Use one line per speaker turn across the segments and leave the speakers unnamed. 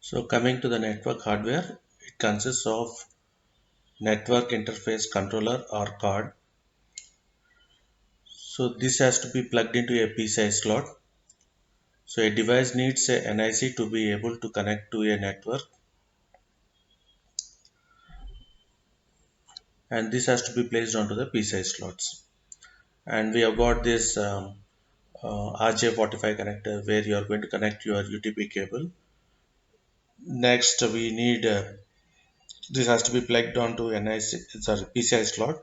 So coming to the network hardware, it consists of network interface controller or card. So this has to be plugged into a PCI slot. So a device needs a NIC to be able to connect to a network, and this has to be placed onto the PCI slots. And we have got this RJ45 connector where you are going to connect your UTP cable. Next we need this has to be plugged onto NIC, sorry, PCI slot.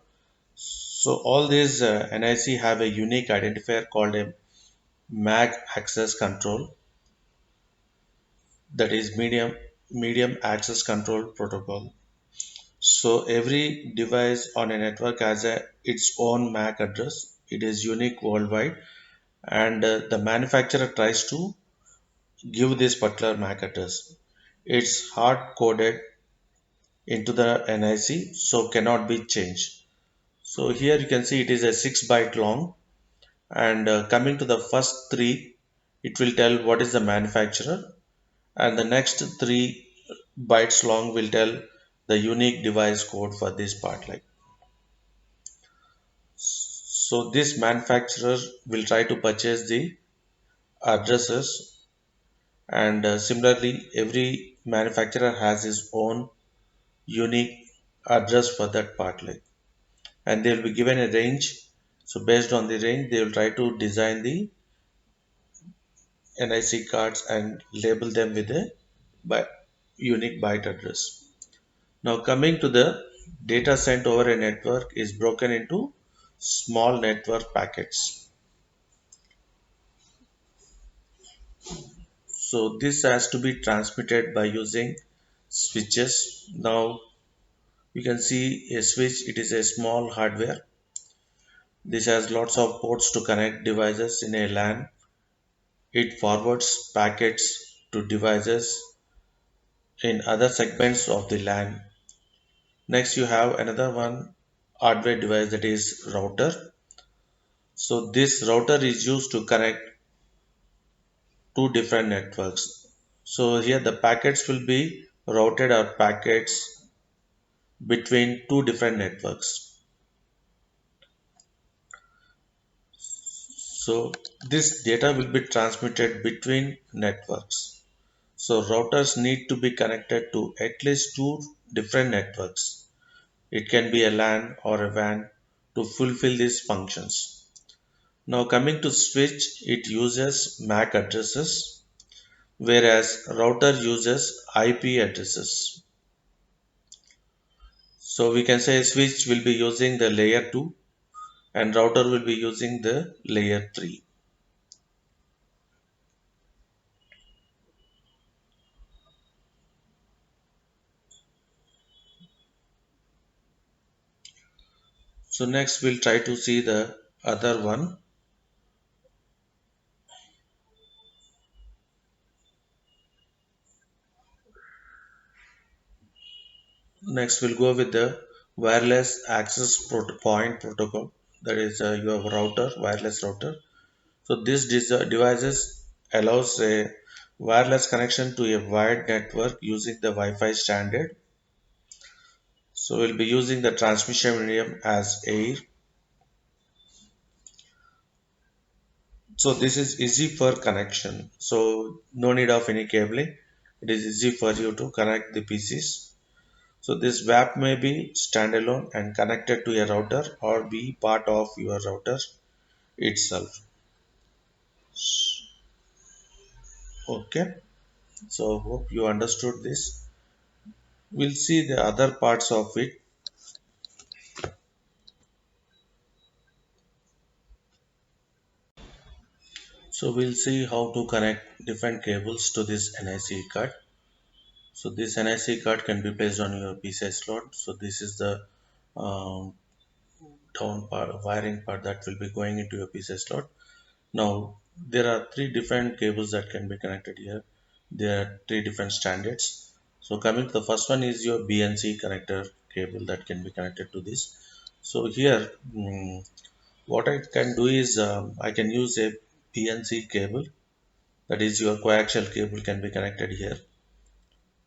So all these NIC have a unique identifier called a MAC access control, that is medium access control protocol. So every device on a network has its own MAC address. It is unique worldwide, and the manufacturer tries to give this particular MAC address. It's hard coded into the NIC, so cannot be changed. So here you can see it is a 6 byte long, and coming to the first three, it will tell what is the manufacturer, and the next 3 bytes long will tell the unique device code for this part. Like so, this manufacturer will try to purchase the addresses, and similarly, every manufacturer has his own unique address for that part. Like, and they will be given a range. So based on the range, they will try to design the NIC cards and label them with a by unique byte address. Now coming to the data sent over a network is broken into small network packets. So this has to be transmitted by using switches. Now you can see a switch, it is a small hardware. This has lots of ports to connect devices in a LAN. It forwards packets to devices in other segments of the LAN. Next you have another one hardware device, that is router. So this router is used to connect two different networks. So here the packets will be routed or packets between two different networks. So this data will be transmitted between networks. So routers need to be connected to at least two different networks. It can be a LAN or a WAN to fulfill these functions. Now coming to switch, it uses MAC addresses, whereas router uses IP addresses. So we can say switch will be using the layer 2 and router will be using the layer 3. So next we'll try to see the other one. Next we'll go with the wireless access point protocol, that is your router, wireless router. So this devices allows a wireless connection to a wired network using the Wi-Fi standard. So we'll be using the transmission medium as air. So this is easy for connection. So no need of any cabling. It is easy for you to connect the PCs. So this WAP may be standalone and connected to a router or be part of your router itself. Okay. So hope you understood this. We'll see the other parts of it. So we'll see how to connect different cables to this NIC card. So this NIC card can be placed on your PCI slot. So this is the um, down part, wiring part that will be going into your PCI slot. Now there are three different cables that can be connected here. There are three different standards. So coming to the first one is your BNC connector cable that can be connected to this. So here what I can do is I can use a PNC cable, that is your coaxial cable can be connected here.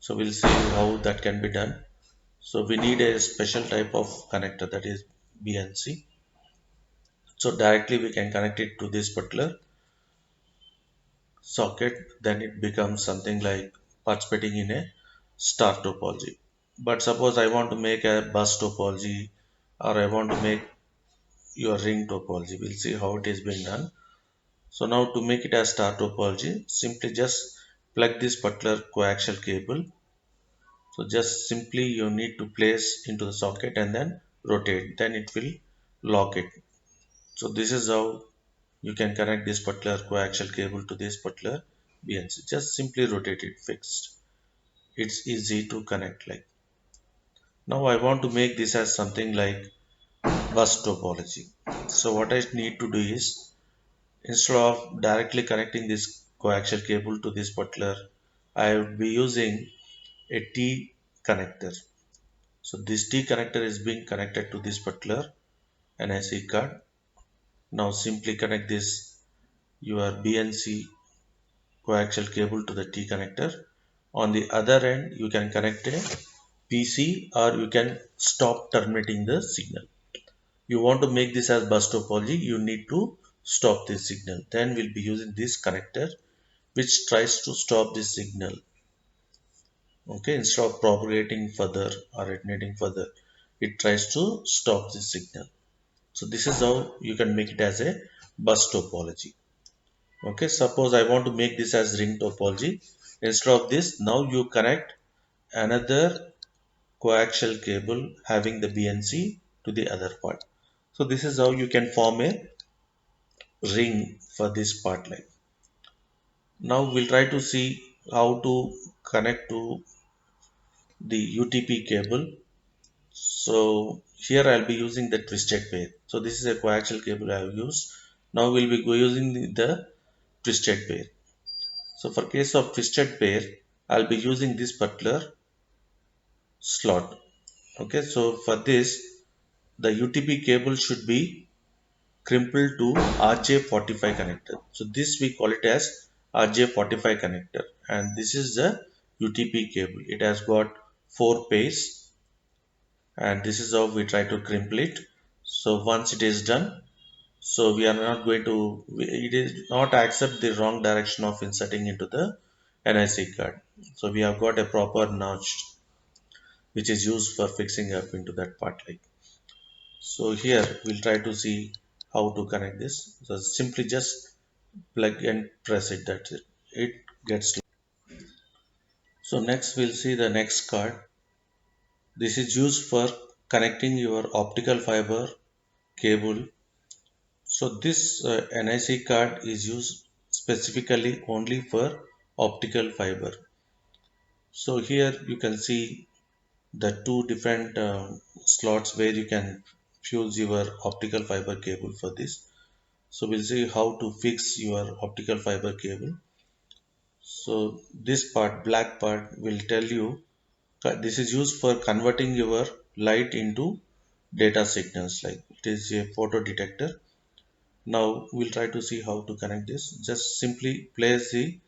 So we'll see how that can be done. So we need a special type of connector, that is BNC. So directly we can connect it to this particular socket, then it becomes something like participating in a star topology. But suppose I want to make a bus topology, or I want to make your ring topology. We'll see how it is being done. So now to make it a star topology, simply just plug this particular coaxial cable. So just simply you need to place into the socket and then rotate, then it will lock it. So this is how you can connect this particular coaxial cable to this particular BNC. Just simply rotate it fixed. It's easy to connect like. Now I want to make this as something like bus topology. So what I need to do is, instead of directly connecting this coaxial cable to this particular, I would be using a T connector. So this T connector is being connected to this particular NIC card. Now simply connect this your BNC coaxial cable to the T connector. On the other end, you can connect a PC, or you can stop terminating the signal. You want to make this as bus topology, you need to stop this signal. Then we'll be using this connector which tries to stop this signal. Okay, instead of propagating further or resonating further, it tries to stop this signal. So this is how you can make it as a bus topology. Okay, suppose I want to make this as ring topology. Instead of this, now you connect another coaxial cable having the BNC to the other part. So this is how you can form a ring for this part line. Now we'll try to see how to connect to the UTP cable. So here I'll be using the twisted pair. So this is a coaxial cable I have used. Now we'll be using the twisted pair. So for case of twisted pair, I'll be using this particular slot. Okay, so for this, the UTP cable should be crumpled to RJ45 connector. So this we call it as RJ45 connector, and this is the UTP cable. It has got 4 pairs, and this is how we try to crumple it. So once it is done, so we are not going to, it is not accept the wrong direction of inserting into the NIC card. So we have got a proper notch which is used for fixing up into that part like. So here we'll try to see how to connect this. So simply just plug and press it, that's it. It gets. So next we'll see the next card. This is used for connecting your optical fiber cable. So this NIC card is used specifically only for optical fiber. So here you can see the two different slots where you can fuse your optical fiber cable for this. So we'll see how to fix your optical fiber cable. So this part, black part, will tell you this is used for converting your light into data signals, like it is a photo detector. Now we'll try to see how to connect this. Just simply place the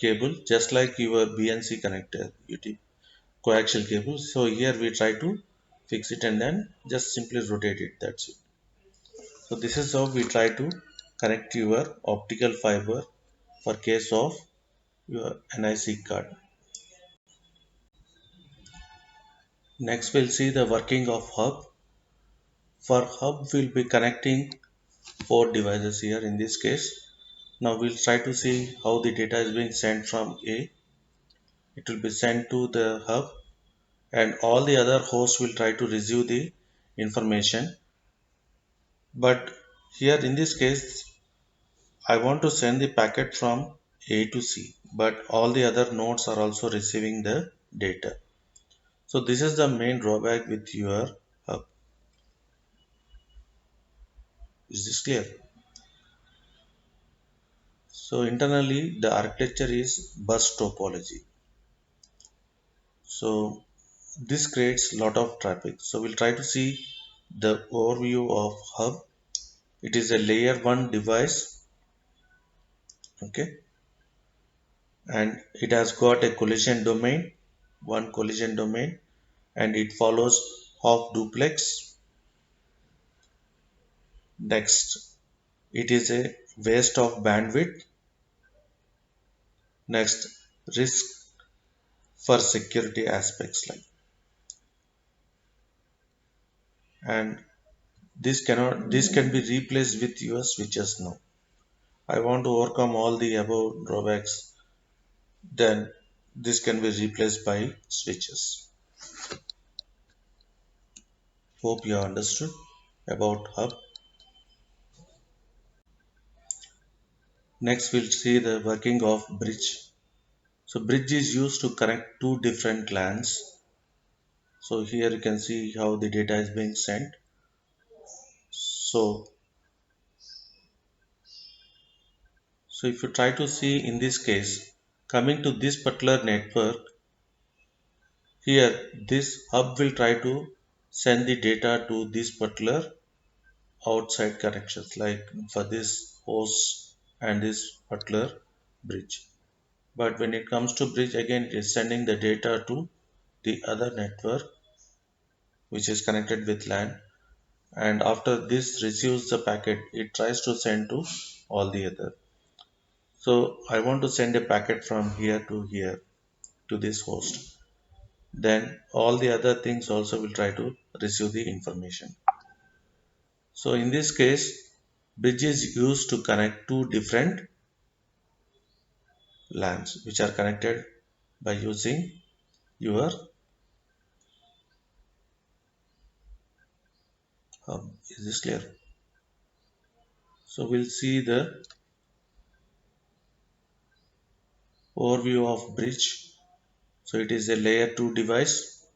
cable just like your BNC connector, UT coaxial cable. So here we try to fix it and then just simply rotate it. That's it. So this is how we try to connect your optical fiber for case of your NIC card. Next we'll see the working of hub. For hub we'll be connecting 4 devices here in this case. Now we'll try to see how the data is being sent from A. It will be sent to the hub, and all the other hosts will try to receive the information. But here in this case, I want to send the packet from A to C, but all the other nodes are also receiving the data. So this is the main drawback with your hub. Is this clear? So internally the architecture is bus topology. So this creates lot of traffic. So we'll try to see the overview of hub. It is a layer 1 device, okay, and it has got a collision domain, one collision domain, and it follows half duplex. Next, it is a waste of bandwidth. Next, risk for security aspects like, and this can be replaced with your switches now. I want to overcome all the above drawbacks, then this can be replaced by switches. Hope you understood about hub. Next we'll see the working of bridge. So bridge is used to connect two different LANs. So here you can see how the data is being sent. So, so if you try to see in this case, coming to this particular network, here this hub will try to send the data to this particular outside connections like for this host and this particular bridge. But when it comes to bridge, again it is sending the data to the other network which is connected with LAN, and after this receives the packet it tries to send to all the other. So I want to send a packet from here to this host, then all the other things also will try to receive the information. So in this case, bridge is used to connect two different LANs which are connected by using your hub. Is this clear? So we'll see the overview of bridge. So it is a layer 2 device.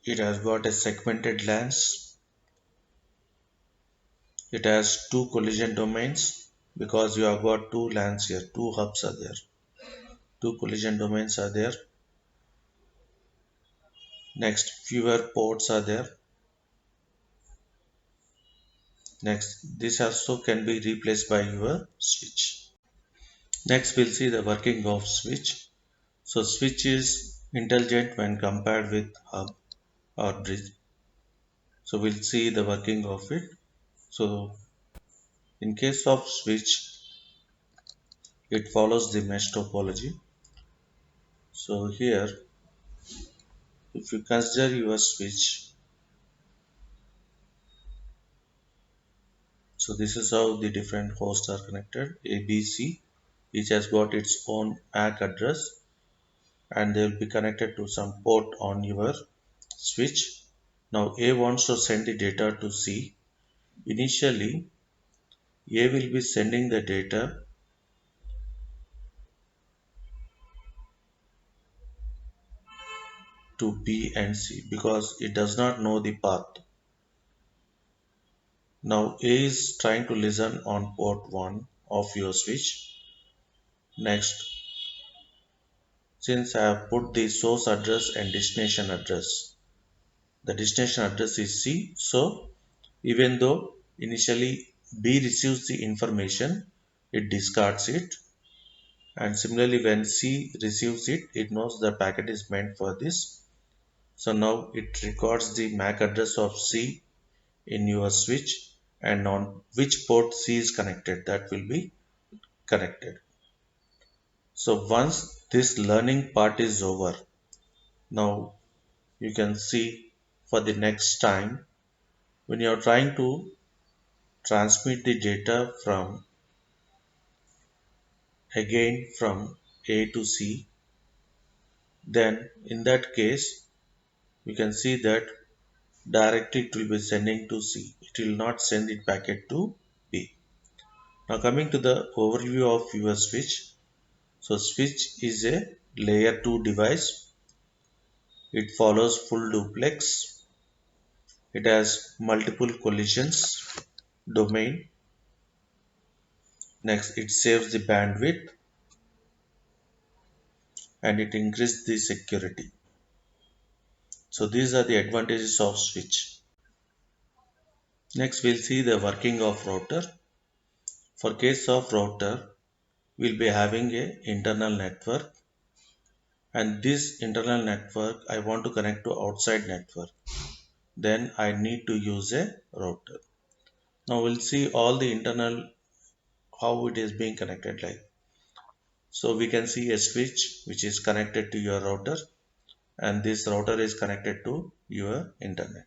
It has got a segmented LANs. It has two collision domains because you have got two LANs here, two hubs are there. Two collision domains are there. Next, fewer ports are there. Next, this also can be replaced by your switch. Next, we'll see the working of switch. So switch is intelligent when compared with hub or bridge. So we'll see the working of it. So in case of switch, it follows the mesh topology. So here, if you consider your switch, so this is how the different hosts are connected. A, B, C, each has got its own MAC address, and they will be connected to some port on your switch. Now A wants to send the data to C. Initially, A will be sending the data to B and C because it does not know the path. Now A is trying to listen on port 1 of your switch. Next, since I have put the source address and destination address, the destination address is C. So even though initially B receives the information, it discards it, and similarly when C receives it, it knows the packet is meant for this. So now it records the MAC address of C in your switch and on which port C is connected, that will be connected. So once this learning part is over, now you can see for the next time when you are trying to transmit the data from again from A to C, then in that case you can see that directly it will be sending to C. It will not send the packet to B. Now coming to the overview of your switch. So switch is a layer 2 device. It follows full duplex. It has multiple collisions domain. Next, it saves the bandwidth and it increases the security. So these are the advantages of switch. Next, we'll see the working of router. For case of router, will be having a internal network, and this internal network I want to connect to outside network. Then I need to use a router. Now we'll see all the internal how it is being connected like. So we can see a switch which is connected to your router, and this router is connected to your internet.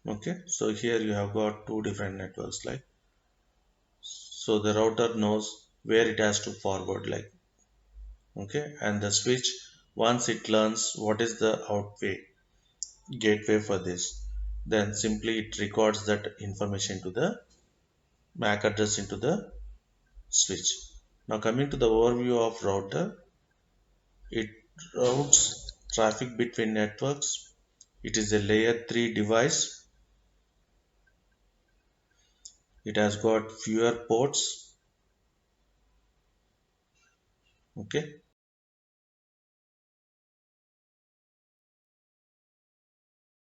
Okay, so here you have got two different networks like. So the router knows where it has to forward like. Okay, and the switch, once it learns what is the outway gateway for this, then simply it records that information to the MAC address into the switch. Now coming to the overview of router, it routes traffic between networks. It is a layer 3 device. It has got fewer ports. Okay.